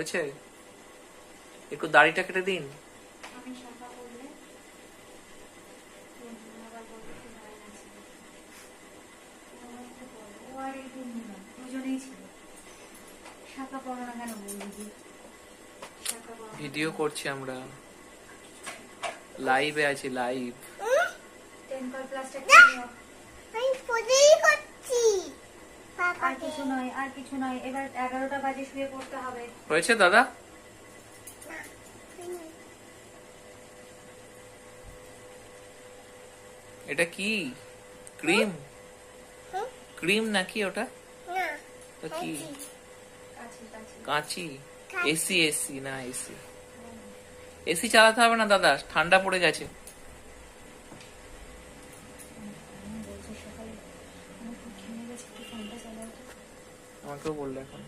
হয়েছে, একটু দাড়িটা কেটে দিন। আমি শাখা বললে আবার বলতে কি ভয় আছে। ও আর এই পূর্ণিমা দুজনেই ছিল। শাখা পড়ো না কেন বলবি? শাখা পড়ো ভিডিও করছি আমরা, লাইভে আছি, লাইভ। 10 প্লাসটা কি নিও? আমি পড়েই করছি আর কিছু নয়, আর কিছু নয়। এবার 11টা বাজে শুয়ে পড়তে হবে। হয়েছে দাদা? এটা কি ক্রিম? ক্রিম নাকি ওটা? না তা কি? কাছে কাছে কাঁচি? এসি? এসি না, এসি এসি চালাতে হবে না দাদা, ঠান্ডা পড়ে গেছে। বলছে সকালে আমার খুব ঘেমে গেছে, একটু ফোনটা চালাও তো। আমাকেও বললো এখন।